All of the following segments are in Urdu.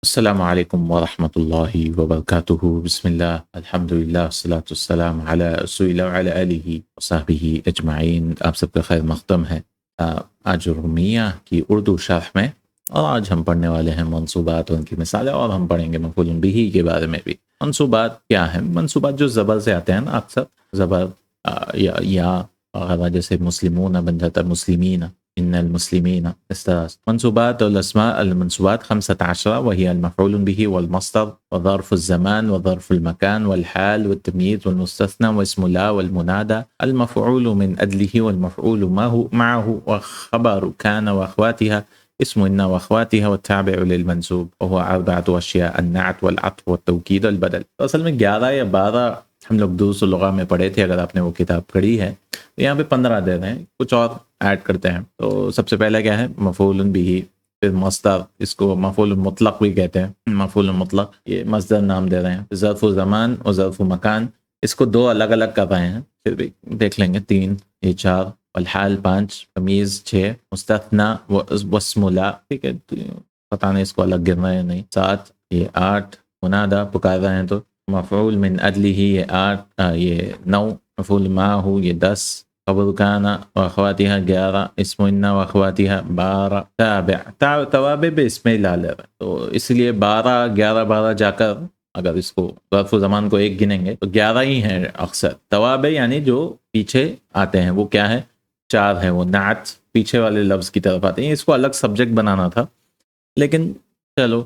السلام علیکم ورحمۃ اللہ وبرکاتہ، بسم اللہ، الحمد للہ، والصلاۃ والسلام علی رسول اللہ وعلی آلہ وصحبہ اجمعین۔ آپ سب کا خیر مقدم ہے۔ آج رومیہ کی اردو شرح میں، اور آج ہم پڑھنے والے ہیں منصوبات اور ان کی مثالیں، اور ہم پڑھیں گے مفعول بہ کے بارے میں بھی۔ منصوبات کیا ہیں؟ منصوبات جو زبر سے آتے ہیں نا، اکثر زبر یا وغیرہ، جیسے مسلمون بن جاتا ہے مسلمین، ان المسلمین، اس طرح سے۔ منصوبات الاسماء المنصوبات 15 وهي المفعول به والمصدر وظرف الزمان وظرف المكان والحال والتمييز والمستثنى واسم لا والمنادى، المفعول من أجله والمفعول معه وخبر كان وأخواتها، اسم إن وأخواتها، والتابع للمنسوب وهو 4 أشياء: النعت والعطف والتوكيد والبدل۔ اصل میں 11 یا 12 ہم لوگ دروس اللغہ میں پڑھے تھے، اگر آپ نے وہ کتاب پڑھی ہے تو یہاں پہ 15 دے رہے ہیں، کچھ اور ایڈ کرتے ہیں۔ تو سب سے پہلا کیا ہے؟ مفعول به، پھر مصدر، اس کو مفعول مطلق بھی کہتے ہیں، مفعول مطلق، یہ مصدر نام دے رہے ہیں۔ ظرف زمان اور ظرف مکان، اس کو 2 الگ الگ کر رہے ہیں، پھر بھی دیکھ لیں گے، 3، یہ 4، والحال 5، تمیز 6، مستثنی واسم لا، ٹھیک ہے، پتہ نہیں اس کو الگ گر رہے ہیں نہیں، 7، یہ 8، منادا پکار رہے ہیں تو مفعول من اجلہ، یہ 8، یہ 9، مفعول معہ، یہ 10، خبر کان واخواتها 11، اسم ان واخواتها 12، توابع بھی اس میں لا لے رہے ہیں، تو اس لیے 12، 11، 12 جا کر اگر اس کو ظرف زمان کو ایک گنیں گے تو 11 ہی ہیں اکثر۔ توابع یعنی جو پیچھے آتے ہیں وہ کیا ہے؟ 4 ہیں، وہ نعت پیچھے والے لفظ کی طرف آتے ہیں۔ اس کو الگ سبجیکٹ بنانا تھا، لیکن چلو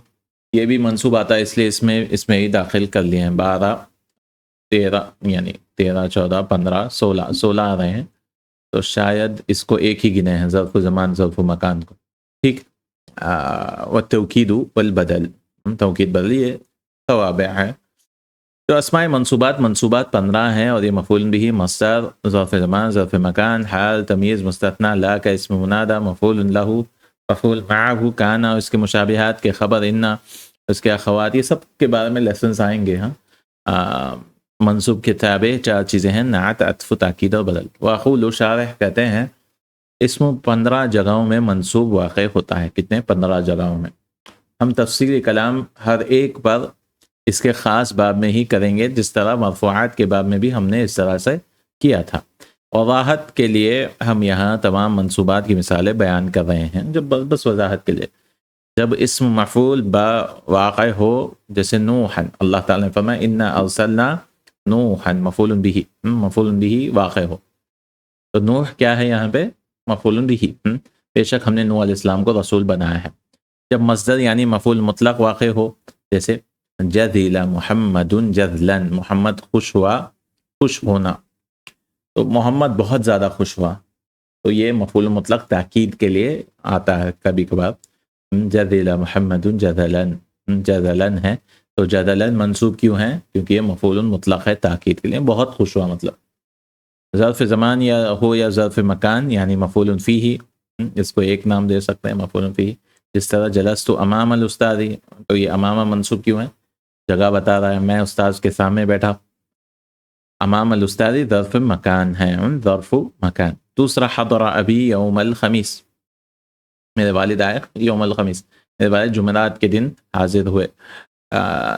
یہ بھی منصوب آتا ہے، اس لیے اس میں ہی داخل کر لیے ہیں۔ 12، 13، یعنی 13، 14، 15، 16 آ رہے ہیں، تو شاید اس کو ایک ہی گنے ہیں، ظرف زمان ظرف مکان کو، ٹھیک۔ والتوکید والبدل، توکید بدل، یہ توابع ہے۔ تو اسماء منصوبات 15 ہیں، اور یہ مفعول به، مصدر، ظرف زمان، ظرف مکان، حال، تمیز، مستثنی، لا کا اسم منادى، مفعول له، مفعول معه، کان، اس کے مشابہات کے خبر ان، اس کے اخوات، یہ سب کے بارے میں لیسنز آئیں گے۔ ہاں، منصوب کے تابع 4 چیزیں ہیں: نعت، عطف، تاکید اور بدل۔ واقول شارح کہتے ہیں اسم 15 جگہوں میں منصوب واقع ہوتا ہے۔ کتنے؟ 15 جگہوں میں۔ ہم تفصیلی کلام ہر ایک پر اس کے خاص باب میں ہی کریں گے، جس طرح مرفوعات کے باب میں بھی ہم نے اس طرح سے کیا تھا۔ وضاحت کے لیے ہم یہاں تمام منصوبات کی مثالیں بیان کر رہے ہیں، جب بس وضاحت کے لیے، جب اسم مفعول با واقع ہو، جیسے نوحا، اللہ تعالیٰ نے فرمایا انا ارسلنا نوحا، مفعول به واقع ہو، تو نوح کیا ہے یہاں پہ؟ مفعول به، بے شک ہم نے نوح علیہ السلام کو رسول بنایا ہے۔ جب مصدر یعنی مفعول مطلق واقع ہو، جیسے جذل محمد جذلا، محمد خوش ہوا، خوش ہونا، تو محمد بہت زیادہ خوش ہوا، تو یہ مفعول مطلق تاکید کے لیے آتا ہے کبھی کبھار۔ جذل محمد جذلا، جذلا ہے، تو جذلا منصوب کیوں ہے؟ کیونکہ یہ مفعول مطلق ہے، تاکید کے لیے، بہت خوش ہوا مطلب۔ ظرف زمان یا ہو یا ظرف مکان یعنی مفعول فیہ، اس کو ایک نام دے سکتے ہیں، مفعول فیہ۔ جس طرح جلست امام الاستاذ، تو یہ امامہ منصوب کیوں ہے؟ جگہ بتا رہا ہے، میں استاذ کے سامنے بیٹھا۔ امام الاستاذ ظرف مکان ہے، ظرف مکان۔ دوسرا حضر ابی یوم الخمیس، میرے والد آئے یوم الخمیس، میرے والد جمعرات کے دن حاضر ہوئے۔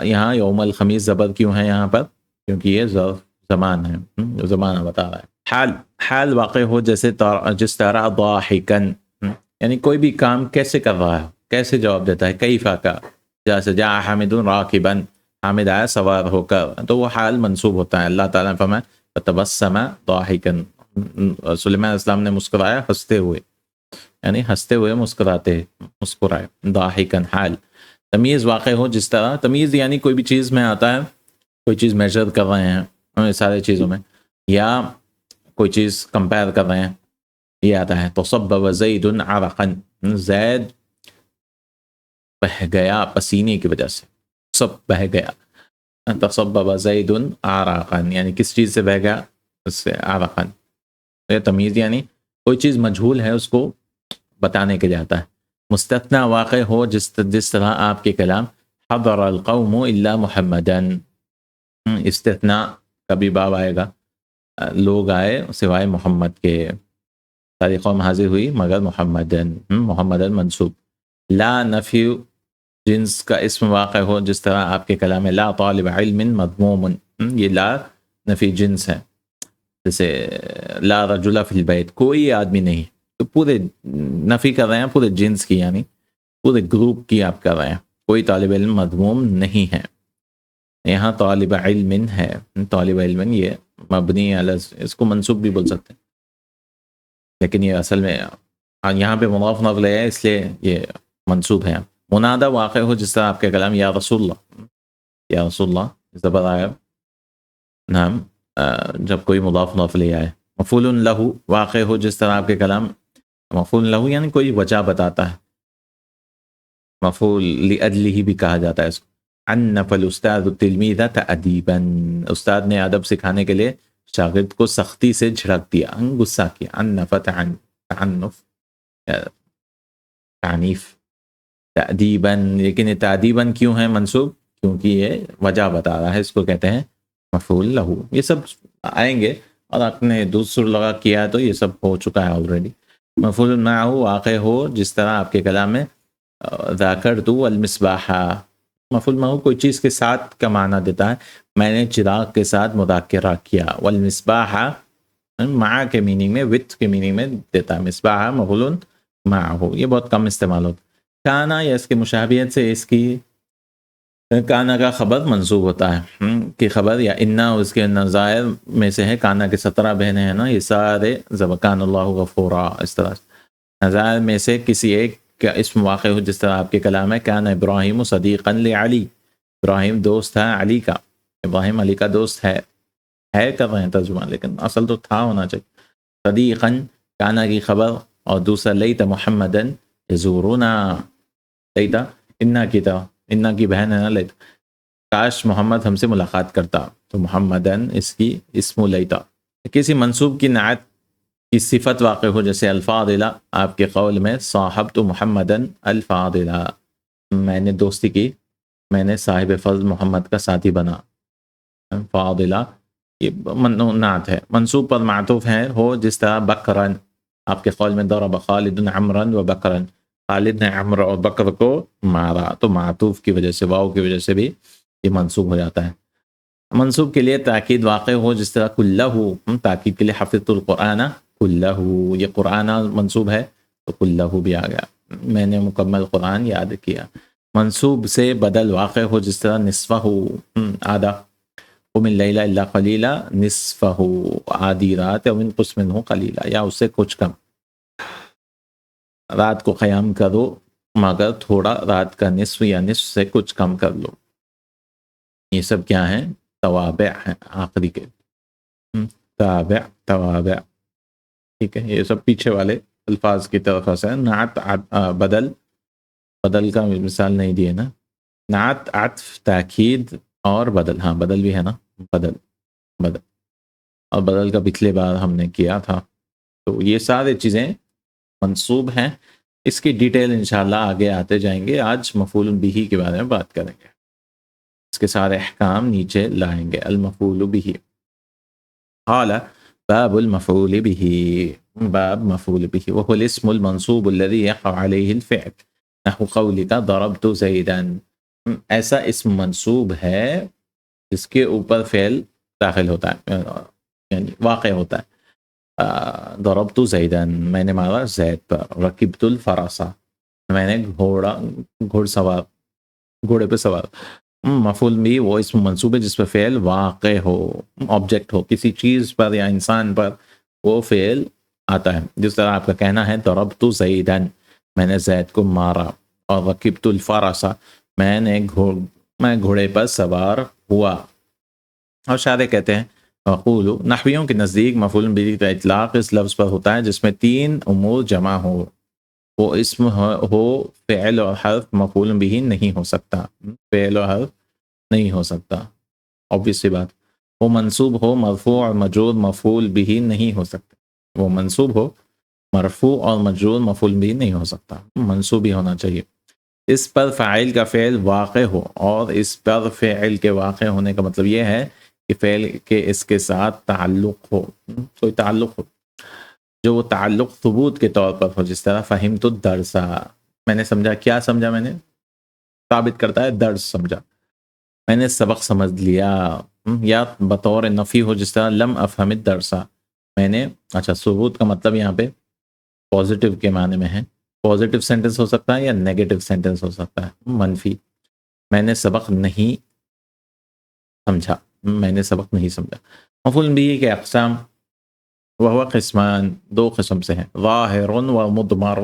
یہاں یوم الخمیس زبر کیوں ہے یہاں پر؟ کیونکہ یہ ظرف زمان ہے، زمانہ بتا رہا ہے۔ حال واقع ہو، جیسے جس طرح ضاحکن، یعنی کوئی بھی کام کیسے کر رہا ہے، کیسے جواب دیتا ہے، کیفا کا، جیسے جاء حامد راکبا، حامد آیا سوار ہو کر، تو وہ حال منصوب ہوتا ہے۔ اللہ تعالیٰ نے فرمایا فتبسم ضاحکا، سلیمان علیہ السلام نے مسکرایا ہنستے ہوئے، یعنی ہنستے ہوئے مسکرائے، ضاحکن حال۔ تمیز واقع ہو، جس طرح، تمیز یعنی کوئی بھی چیز میں آتا ہے، کوئی چیز میجر کر رہے ہیں سارے چیزوں میں، یا کوئی چیز کمپیئر کر رہے ہیں، یہ آتا ہے۔ تصبب زید عرقا، زید بہہ گیا پسینے کی وجہ سے، سب بہہ گیا۔ تصبب زید عرقا یعنی کس چیز سے بہہ گیا؟ اس سے، عرقا۔ یہ تمیز یعنی کوئی چیز مجہول ہے، اس کو بتانے کے لیے آتا ہے۔ مستثنی واقع ہو، جس طرح آپ کے کلام حضر القوم الا محمدا، استثناء کبھی باب آئے گا، لوگ آئے سوائے محمد کے، ساری قوم حاضر ہوئی مگر محمدن، محمدن منصوب۔ لا نفی جنس کا اسم واقع ہو، جس طرح آپ کے کلام میں لا طالب علم مذموم، یہ لا نفی جنس ہے. جیسے لا رجل فی البیت، کوئی آدمی نہیں، تو پورے نفی کر رہے ہیں پورے جنس کی، یعنی پورے گروپ کی آپ کر رہے ہیں. کوئی طالب علم مذموم نہیں ہے. یہاں طالب علم ہے، طالب علم یہ مبنی علی، اس کو منصوب بھی بول سکتے ہیں، لیکن یہ اصل میں یہاں پہ مضاف نقل ہے اس لیے یہ منصوب ہے. منادہ واقع ہو، جس طرح آپ کے کلام یا رسول اللہ، یا رسول اللہ زبر آیا نام جب کوئی مضاف نقل آئے. مفعول لہو واقع ہو، جس طرح آپ کے کلام مفعول لہو یعنی کوئی وجہ بتاتا ہے، مفعول لاجلہ بھی کہا جاتا ہے اس کو. عنف الاستاذ التلمیذ تأدیبا، استاد نے ادب سکھانے کے لیے شاگرد کو سختی سے جھڑک دیا، غصہ کیا. عنف تعنف تعنیف. تأدیبا، لیکن یہ تأدیبا کیوں ہے منصوب؟ کیونکہ یہ وجہ بتا رہا ہے، اس کو کہتے ہیں مفعول لہو. یہ سب آئیں گے، اور آپ نے دوسر لگا کیا تو یہ سب ہو چکا ہے آلریڈی. مفعول معہ واقع ہو، جس طرح آپ کے کلام میں ذاکرت المصباح، مفعول معہ کوئی چیز کے ساتھ کا معنی دیتا ہے، میں نے چراغ کے ساتھ مذاکرہ کیا. والمصباح مع کے میننگ میں، وتھ کے میننگ میں دیتا ہے. مصباح مفعول معہ، یہ بہت کم استعمال ہوتا ہے. کانا یا اس کے مشابہت سے اس کی کانا کا خبر منصوب ہوتا ہے کہ خبر، یا انا اس کے نظائر میں سے ہے. کانا کے 17 بہنیں ہیں نا، یہ سارے کان اللہ غفورا، اس طرح نظائر میں سے کسی ایک کا اسم واقع ہو، جس طرح آپ کے کلام ہے کان ابراہیم صدیقا لعلی، ابراہیم دوست ہے علی کا، ابراہیم علی کا دوست ہے کر رہے ہیں ترجمہ، لیکن اصل تو تھا ہونا چاہیے. صدیقا کانا کی خبر، اور دوسرا لیت محمدن یزورنا، لیتا انا کی طرح، انا کی بہن ہے نا لیت، کاش محمد ہم سے ملاقات کرتا، تو محمدن اس کی اسم لیتا. کسی منصوب کی نعت کی صفت واقع ہو، جیسے الفاضلہ، آپ کے قول میں صاحبت محمدن الفاضلہ، میں نے دوستی کی، میں نے صاحب فضل محمد کا ساتھی بنا. فاضلہ یہ نعت ہے. منصوب پر معطوف ہے ہو، جس طرح بکرن، آپ کے قول میں ضرب خالد عمرن و بکرن، خالد نے عمر اور بکر کو مارا، تو معطوف کی وجہ سے، واو کی وجہ سے بھی یہ منصوب ہو جاتا ہے. منصوب کے لیے تاکید واقع ہو، جس طرح کلہ، تاکید کے لیے حفظت القرآن کلہ، یہ قرآن منصوب ہے تو کلہ بھی آ گیا، میں نے مکمل قرآن یاد کیا. منصوب سے بدل واقع ہو، جس طرح نصفہ آدھا، قم اللیل الا قلیلا نصفہ، آدھی رات، او انقص منہ قلیلا، یا اس سے کچھ کم، رات کو قیام کرو مگر تھوڑا، رات کا نصف یا نصف سے کچھ کم کر لو. یہ سب کیا ہیں؟ توابع ہیں آخری کے، توابع، ٹھیک ہے. یہ سب پیچھے والے الفاظ کی طرف سے. نعت بدل کا مثال نہیں دیے نا. نعت عطف تاکید اور بدل، ہاں بدل بھی ہے نا، بدل اور بدل کا پچھلے بار ہم نے کیا تھا. تو یہ سارے چیزیں منصوب ہیں، اس کی ڈیٹیل انشاءاللہ آگے آتے جائیں گے. آج مفعول بہ کے بارے میں بات کریں گے، اس کے سارے احکام نیچے لائیں گے. المفعول بہ، قال باب المفعول بہ، باب مفعول بہ، وهو الاسم المنصوب الذي يقع عليه الفعل، نحو قولك ضربت زیدا. ایسا اسم منصوب ہے جس کے اوپر فعل داخل ہوتا ہے، یعنی واقع ہوتا ہے. ضربت زیدا، میں نے مارا زید پر. رکبت الفرسا، میں نے گھوڑے پہ سوار. مفعول بھی وہ اسم منصوب ہے جس پر فعل واقع ہو، آبجیکٹ ہو، کسی چیز پر یا انسان پر وہ فعل آتا ہے. جس طرح آپ کا کہنا ہے ضربت زیدا، میں نے زید کو مارا. اور رکبت الفرسا، میں گھوڑے پر سوار ہوا. اور شاعر کہتے ہیں وقول، نحویوں کے نزدیک مفعول بھی کا اطلاق اس لفظ پر ہوتا ہے جس میں 3 امور جمع ہو. وہ اسم ہو، فعل اور حرف، مفعول بھی نہیں ہو سکتا، فعل اور حرف نہیں ہو سکتا، obvious سی بات. وہ منصوب ہو، مرفوع اور مجرور، مفعول بھی نہیں ہو سکتا. وہ منصوب ہو، مرفوع اور مجرور، مفعول بھی نہیں ہو سکتا، منصوب ہی ہونا چاہیے. اس پر فاعل کا فعل واقع ہو، اور اس پر فعل کے واقع ہونے کا مطلب یہ ہے کہ فعل کے اس کے ساتھ تعلق ہو، کوئی تعلق ہو، جو وہ تعلق ثبوت کے طور پر ہو. جس طرح فہمت الدرس، میں نے سمجھا. کیا سمجھا میں نے؟ ثابت کرتا ہے درس سمجھا، میں نے سبق سمجھ لیا، یا بطور نفی ہو جس طرح لم افہم الدرس، میں نے، اچھا ثبوت کا مطلب یہاں پہ پازیٹیو کے معنی میں ہے، پازیٹیو سینٹنس ہو سکتا ہے یا نیگیٹو سینٹنس ہو سکتا ہے، منفی، میں نے سبق نہیں سمجھا، میں نے سبق نہیں سمجھا۔ مفعول بھی کے اقسام، وہ قسمان، دو قسم سے ہیں، ظاہر و مضمر،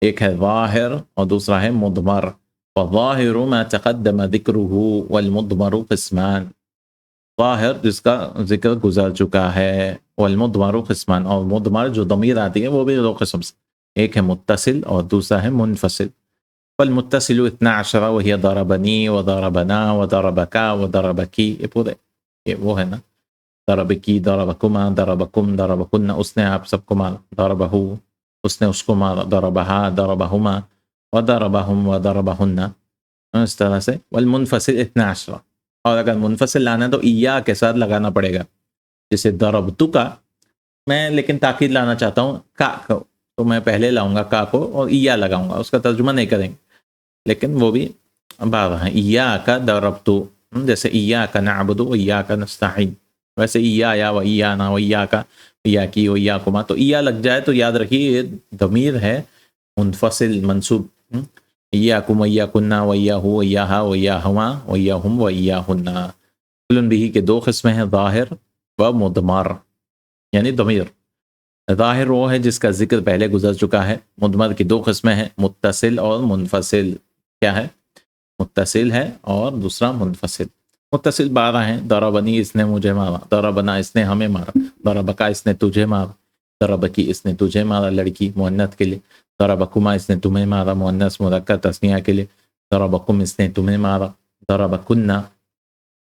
ایک ہے ظاہر اور دوسرا ہے مضمر، وظاہر ما تقدم ذکرہ والمضمر قسمان، ظاہر جس کا ذکر گزر چکا ہے، والمضمر قسمان، اور مضمر جو ضمیر آتی ہے وہ بھی دو قسم سے، ایک ہے متصل اور دوسرا ہے منفصل۔ فالمتصل 12 وہی ضربنی وضربنا وضربکا وضربکی، یہ پورے یہ وہ ہے نا، ضربکی، ضربکما، ضربکم، ضربکن، اس نے آپ سب کو مارا، ضربہو اس نے اس کو مارا، ضربہا، ضربہما، وضربہم وضربہن، اس طرح سے۔ والمنفصل 12، اور اگر منفصل لانا ہے تو ایا کے ساتھ لگانا پڑے گا، جیسے ضربتو کا، میں لیکن تاکید لانا چاہتا ہوں کا کو، تو میں پہلے لاؤں گا کا کو اور ایا لگاؤں گا، اس کا ترجمہ نہیں کریں گے، لیکن وہ بھی بعض ہیں، ایاک ضربتو، جیسے ایاک نعبد و ایاک نستعین، ویسے ایایا و ایانا و ایاک، ایاکی و ایاکما، تو ایا لگ جائے تو یاد رکھیے یہ ضمیر ہے منفصل منصوب، ایاکم و ایاکنا و ایاہو و ایاہا و ایاہما و ایاہم و ایاہن۔ کلن بھی کے دو قسمیں ہیں، ظاہر و مضمر، یعنی ضمیر، ظاہر وہ ہے جس کا ذکر پہلے گزر چکا ہے، مضمر کی دو قسمیں ہیں، متصل اور منفصل، کیا ہے؟ متصل ہے اور دوسرا منفصل۔ متصل 12 ہیں، ضربنی اس نے مجھے مارا، ضربنا اس نے ہمیں مارا، ضربکا اس نے تجھے مارا، ضربکی اس نے تجھے مارا لڑکی مؤنث کے لیے، ضربکما اس نے تمہیں مارا مؤنث مذکر تثنیہ کے لیے، ضربکم اس نے تمہیں مارا، ضربکنہ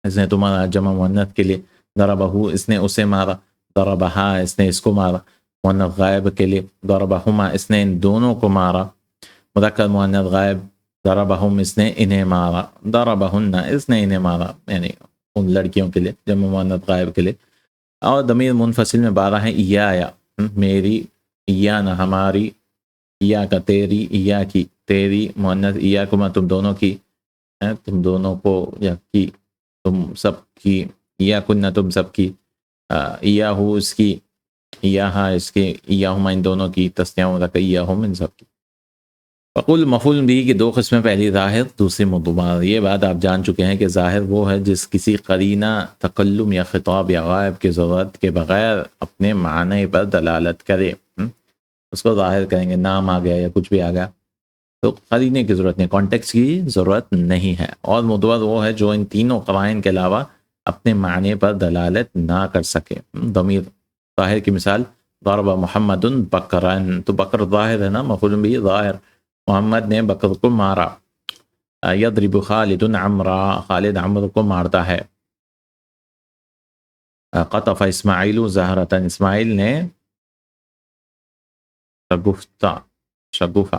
اس نے تمہارا جمع مؤنث کے لیے، ضربہو اس نے اسے مارا، ضربہا اس نے اس کو مارا مؤنث غائب کے لیے، ضربہما اس نے ان دونوں کو مارا مذکر مؤنث غائب، ضربہم اس نے انہیں مارا، ضربہن اس نے انہیں مارا، یعنی ان لڑکیوں کے لیے جمع مؤنث غائب کے لیے۔ اور ضمیر منفصل میں 12 ہیں، ایایا میری، ایانا ہماری، ایا کا تیری، ایا کی تیری مؤنث، ایاکما تم دونوں کی، تم دونوں کو یا کی تم سب کی، ایاکن تم سب کی، ایاہو اس کی، ایاہا اس کے، ایاہما ان دونوں کی، تسنیہ مذکر ایاہم ان سب کی۔ فقل مفعول بھی کی دو قسمیں، پہلی ظاہر دوسری مضمر، یہ بات آپ جان چکے ہیں کہ ظاہر وہ ہے جس کسی قرینہ، تکلم یا خطاب یا غائب کی ضرورت کے بغیر اپنے معنی پر دلالت کرے، اس کو ظاہر کریں گے، نام آ گیا یا کچھ بھی آ گیا تو قرینے کی ضرورت نہیں، کانٹیکس کی ضرورت نہیں ہے۔ اور مضمر وہ ہے جو ان تینوں قرائن کے علاوہ اپنے معنی پر دلالت نہ کر سکے۔ ضمیر ظاہر کی مثال، ضرب محمد بکرن، تو بکر ظاہر ہے نا، مفعول بھی ظاہر، محمد نے بکر کو مارا۔ یضرب خالد عمرا، خالد عمر کو مارتا ہے۔ قطف اسماعیل زہرتن، اسماعیل نے شگوفہ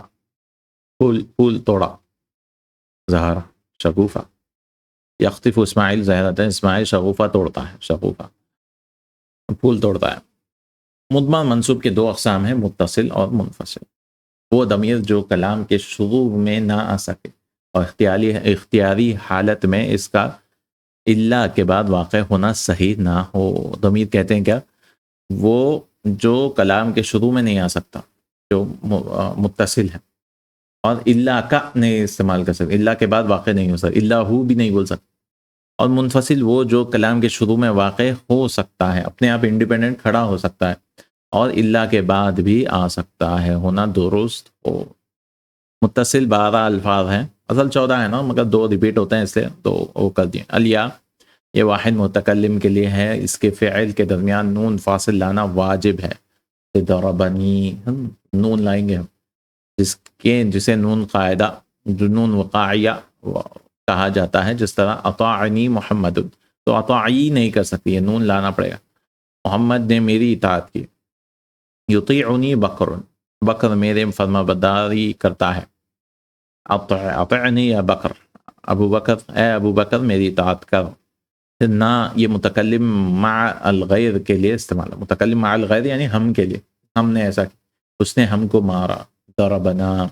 پھول توڑا، زہرہ شگوفہ، یخطف اسماعیل زہرتن، اسماعیل شگوفہ توڑتا ہے، شگوفہ پھول توڑتا ہے۔ مضمر منصوب کے دو اقسام ہیں، متصل اور منفصل، وہ ضمیر جو کلام کے شروع میں نہ آ سکے اور اختیاری حالت میں اس کا الا کے بعد واقع ہونا صحیح نہ ہو۔ ضمیر کہتے ہیں کیا؟ وہ جو کلام کے شروع میں نہیں آ سکتا، جو متصل ہے، اور الا کا نہیں استعمال کر سکتے، الا کے بعد واقع نہیں ہو سکتا، الا ہو بھی نہیں بول سکتا۔ اور منفصل وہ جو کلام کے شروع میں واقع ہو سکتا ہے، اپنے آپ انڈیپینڈنٹ کھڑا ہو سکتا ہے، اور الا کے بعد بھی آ سکتا ہے، ہونا درست ہو۔ متصل 12 الفاظ ہیں، اصل 14 ہے نا، مگر 2 ریپیٹ ہوتے ہیں اس لیے تو وہ کر دیں۔ الیا یہ واحد متکلم کے لیے ہے، اس کے فعل کے درمیان نون فاصل لانا واجب ہے۔ ضربنی نون لائیں گے ہم، جسے نون قاعدہ، جو نون وقاعیہ کہا جاتا ہے، جس طرح اطاعنی محمد، تو اطاعی نہیں کر سکتی، یہ نون لانا پڑے گا۔ محمد نے میری اطاعت کی۔ یطیعنی بکر، بکر میرے فرما برداری کرتا ہے۔ اطعنی یا بکر، ابو بکر، اے ابو بکر میری اطاعت کر۔ نہ یہ متکلم مع الغیر کے لیے استعمال ہے، متکلم مع الغیر یعنی ہم کے لیے، ہم نے ایسا کیا، اس نے ہم کو مارا، ضربنا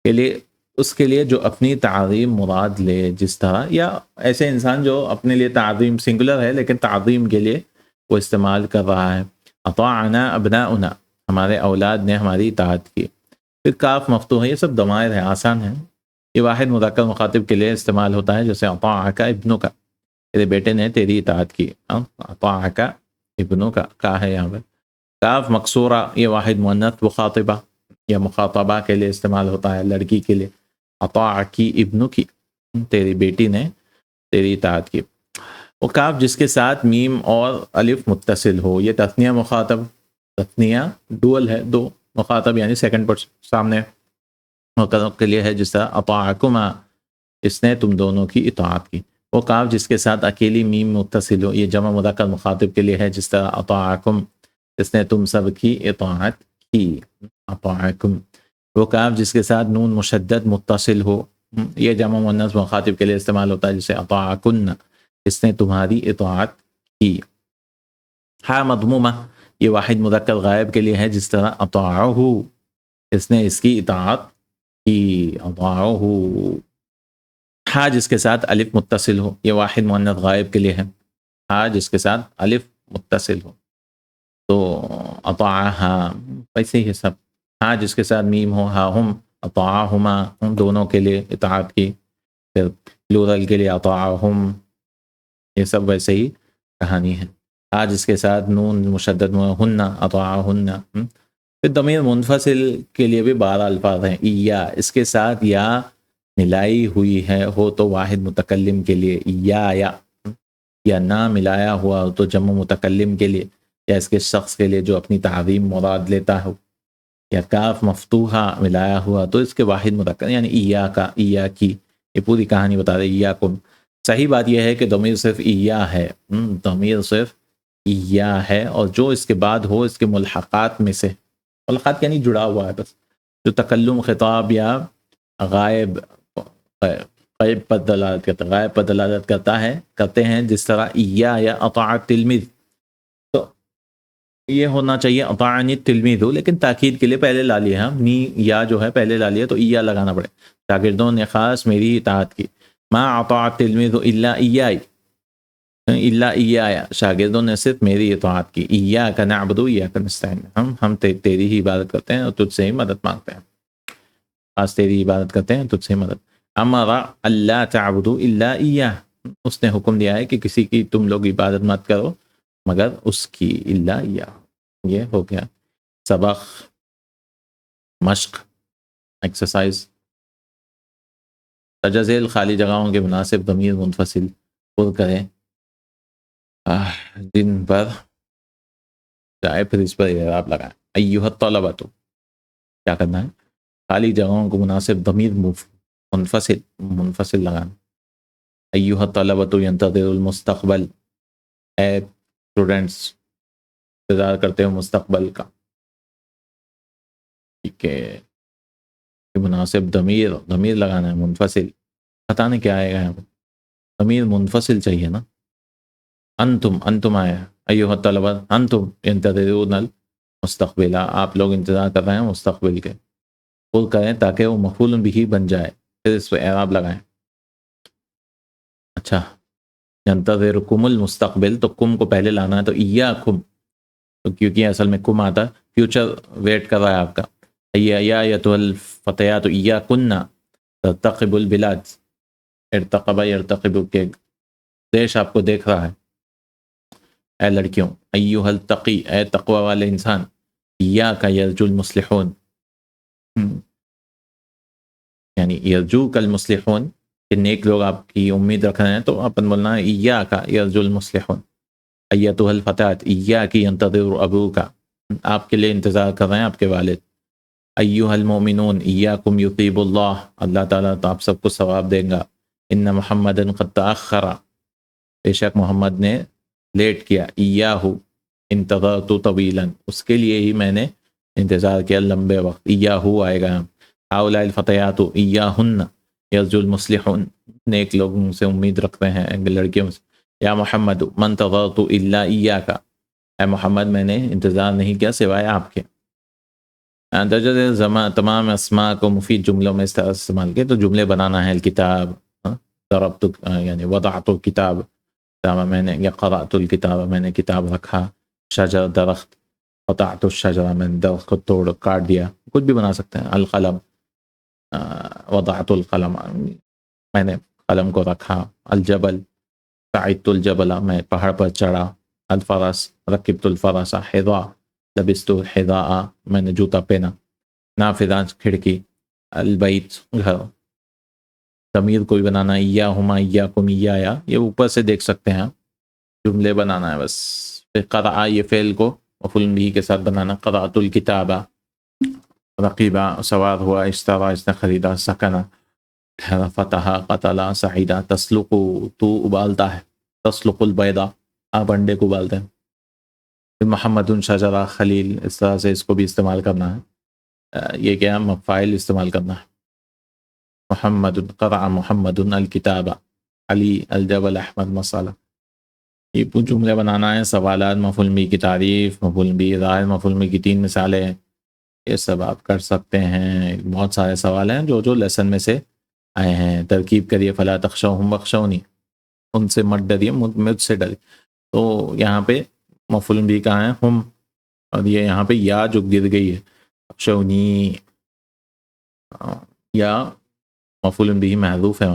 کے لیے اس کے لیے جو اپنی تعظیم مراد لے، جس طرح، یا ایسے انسان جو اپنے لیے تعظیم سنگولر ہے لیکن تعظیم کے لیے وہ استعمال کر رہا ہے. اطاعنا ابناؤنا، ہمارے اولاد نے ہماری اطاعت کی. پھر کاف مفتوح ہے، یہ سب ضمائر ہیں، آسان ہیں. یہ واحد مذکر مخاطب کے لیے استعمال ہوتا ہے، جیسے اطاعک ابنک، تیرے بیٹے نے تیری اطاعت کی. اطاعک ابنک کا ہے یہاں پر. کاف مقصورہ، یہ واحد مؤنث مخاطبہ یا مخاطبہ کے لیے استعمال ہوتا ہے، لڑکی کے لیے. اطاعکی ابنکی، تیری بیٹی نے تیری اطاعت کی. وہ کاف جس کے ساتھ میم اور الف متصل ہو، یہ تثنیہ مخاطب، تثنیہ ڈول ہے، دو مخاطب یعنی سیکنڈ پرسن سامنے مقدم کے لیے ہے، جس طرح اطاعکما، اس نے تم دونوں کی اطاعت کی. وہ کاف جس کے ساتھ اکیلی میم متصل ہو، یہ جمع مذکر مخاطب کے لیے ہے، جس طرح اطاعکم، اس نے تم سب کی اطاعت کی. اطاعکم. وہ کاف جس کے ساتھ نون مشدد متصل ہو، یہ جمع مؤنث مخاطب کے لیے استعمال ہوتا ہے، جیسے اطاعکن، اس نے تمہاری اطاعت کی. ہا مضمومہ، یہ واحد مذکر غائب کے لیے ہے، جس طرح اطاعہ، اس نے اس کی اطاعت کی. اطاعہ. ہا جس کے ساتھ الف متصل ہو، یہ واحد مؤنث غائب کے لیے ہے. ہا جس کے ساتھ الف متصل ہو تو اطاعہا، ویسے ہی سب. ہا جس کے ساتھ میم ہو، ہا ہم اطاعہما، ان دونوں کے لیے اطاعت کی. پھر پلورل کے لیے اطاعہم، یہ سب ویسے ہی کہانی ہے. ہا جس کے ساتھ نون مشدد ہن اطاعہن. پھر ضمیر منفصل کے لیے بھی 12 الفاظ ہیں. یا، اس کے ساتھ یا ملائی ہوئی ہے ہو تو واحد متکلم کے لیے یا نہ ملایا ہوا ہو تو جمع متکلم کے لیے، یا اس کے شخص کے لیے جو اپنی تعظیم مراد لیتا ہو. یا کاف مفتوحہ ملایا ہوا تو اس کے واحد متکلم یعنی ایا کا، ایا کی. یہ پوری کہانی بتا رہے ایا کم. صحیح بات یہ ہے کہ ضمیر صرف ایا ہے، ضمیر صرف ایا ہے، اور جو اس کے بعد ہو اس کے ملحقات میں سے، ملحقات یعنی جڑا ہوا ہے بس، جو تکلم، خطاب یا غائب پر دلالت کرتا ہے، غائب پر دلالت کرتے ہیں، جس طرح ایا یا اطاعت تلمیذ. تو یہ ہونا چاہیے اطاعنی تلمیذ، لیکن تاکید کے لیے پہلے لا لیا ہم نی، یا جو ہے پہلے لا لیا تو ایا لگانا پڑے. شاگردوں نے خاص میری اطاعت کی. ما اطاعت تلمیذ الا ایائی، الا ایائی، شاگردوں نے صرف میری اطاعت کی. ایاک نعبد و ایاک نستعین، ہم تیری ہی عبادت کرتے ہیں اور تجھ سے ہی مدد مانگتے ہیں. خاص تیری عبادت کرتے ہیں، تجھ سے مدد. امر اللہ تعبدوا الا ایاہ، اس نے حکم دیا ہے کہ کسی کی تم لوگ عبادت مت کرو مگر اس کی. الا ایاہ، یہ ہو گیا سبق، مشق، ایکسرسائز. تجزیل خالی جگہوں کے مناسب ضمیر منفصل پر کریں دن پر جائے، پھر اس پر اعراب لگائیں. ایھا الطلبۃ، کیا کرنا ہے؟ خالی جگہوں کو مناسب ضمیر منفصل لگانا. ایھا الطلبۃ ینتظر المستقبل، اے اسٹوڈنٹس انتظار کرتے ہو مستقبل کا. ٹھیک ہے، مناسب ضمیر لگانا ہے منفصل. پتہ نہیں کیا آئے گا یہاں پہ، ضمیر منفصل چاہیے نا. انتم آیا، ایھا الطلبہ انتم ینتظرون المستقبل، آپ لوگ انتظار کر رہے ہیں مستقبل کے. پور کریں تاکہ وہ مفعول بھی بن جائے، پھر اس پہ اعراب لگائیں. اچھا، ینتظرکم المستقبل، تو کم کو پہلے لانا ہے، تو ایاکم، تو کیونکہ اصل میں کم آتا فیوچر ویٹ کر رہا ہے آپ کا. یا ایھا الفتیات ایاکن ترتقب البلاد، ارتقب یرتقب کے دیش آپ کو دیکھ رہا ہے. اے لڑکیوں، ایھا التقی، اے تقوی والے انسان. ایاک یرجو المصلحون، یعنی یرجوک المصلحون، کہ نیک لوگ آپ کی امید رکھ رہے ہیں، تو اپن بولنا ہے ایاک یرجو المصلحون. ایتھا الفتاة ایاک ینتظر ابوک، آپ کے لیے انتظار کر رہے ہیں آپ کے والد. ایھا المؤمنون ایاکم یثیب اللہ، اللہ تعالیٰ تو آپ سب کو ثواب دیں گا. ان محمدا قد تأخر، بے شک محمد نے لیٹ کیا. ایاہ انتظرت طویلا، اس کے لیے ہی میں نے انتظار کیا لمبے وقت. ایاہ آئے گا. ہؤلاء الفتیات ایاہن یرجو المصلحون، نیک لوگوں سے امید رکھتے ہیں لڑکیوں سے. یا محمد ما انتظرت الا ایاک، اے محمد میں نے انتظار نہیں کیا سوائے آپ کے. درجہ تمام اسماء کو مفید جملوں میں استعمال کیے تو جملے بنانا ہے الکتاب، ضربت یعنی وضعت الکتاب، میں نے، یا قرأت الکتاب میں نے کتاب رکھا، شجر درخت، قطعت الشجرہ میں نے درخت کو توڑ کاٹ دیا، کچھ بھی بنا سکتے ہیں، القلم، وضعت القلم میں نے قلم کو رکھا، الجبل، صعدت الجبل میں پہاڑ پر چڑھا، الفرس، رکبت الفرس، حذاء، لبست حذاء میں نے جوتا پہنا، نافذہ کھڑکی، البیت گھر، ضمیر کوئی بنانا، ایاہما ایاکم ایایا، یہ اوپر سے دیکھ سکتے ہیں، جملے بنانا ہے بس. پھر قرأ یہ فعل کو مفعول به کے ساتھ بنانا، قرأت الکتاب، رقیبہ سوار ہوا، اشترا اس نے خریدا، سکنا فتح، قتل، سعیدہ، تسلق تو ابالتا ہے، تسلق البیضہ آپ انڈے کو ابالتے ہیں. محمد شجرہ خلیل، اس طرح سے اس کو بھی استعمال کرنا ہے. یہ کیا فاعل استعمال کرنا ہے. محمد قرأ محمد الکتاب، علی الجبل احمد مسئلہ. یہ کچھ جملے بنانا ہے، سوالات، مفعول به کی تعریف، مفعول به ظاہر، مفعول به کی 3 مثالیں، یہ سب آپ کر سکتے ہیں. بہت سارے سوال ہیں جو لیسن میں سے آئے ہیں. ترکیب کریے، فلا تخشوہم واخشونی، ان سے مت ڈریے، مجھ سے ڈریے. تو یہاں پہ مفعول به کہاں ہے؟ ہم، اور یہ یہاں پہ یا جو گر گئی ہے، اخشونی، یا مفعول به محذوف ہے،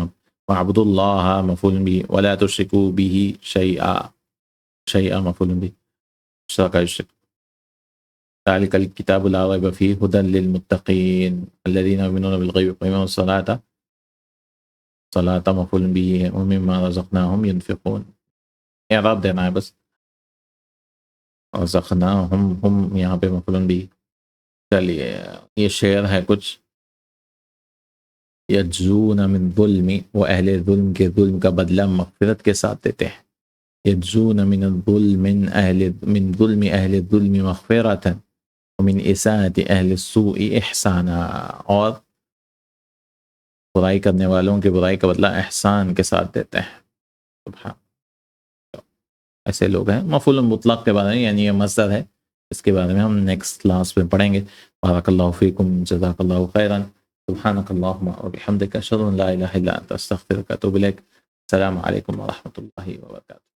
وعبد اللہ مفعول به، ولا تشرکوا به شیئا، شیئا مفعول به، اشترک الشرك. ذلك الكتاب لا ريب فيه هدى للمتقين الذين يؤمنون بالغيب ويقيمون الصلاة، صلاة مفعول به، ومما رزقناهم ينفقون. اعراب دینا ہے بس، رزقناهم ہم یہاں پہ مفعول به. چلیے یہ شعر ہے کچھ. یجزون من ظلم، وہ اہل ظلم کے ظلم کا بدلہ مغفرت کے ساتھ دیتے ہیں. یجزون من الظلم من ظلم اہل الظلم مغفرۃ ومن اساءۃ اہل السوء احسانا، اور برائی کرنے والوں کی برائی کا بدلہ احسان کے ساتھ دیتے ہیں. سبحان، ایسے لوگ ہیں. مفعول مطلق کے بارے میں، یعنی یہ مصدر ہے، اس کے بارے میں ہم نیکسٹ کلاس میں پڑھیں گے. بارک اللہ فیکم، جزاک اللہ خیرا، سبحانک اللہم وبحمدک، اشہد ان لا الہ الا انت، استغفرک واتوب الیک. السلام علیکم ورحمۃ اللہ وبرکاتہ.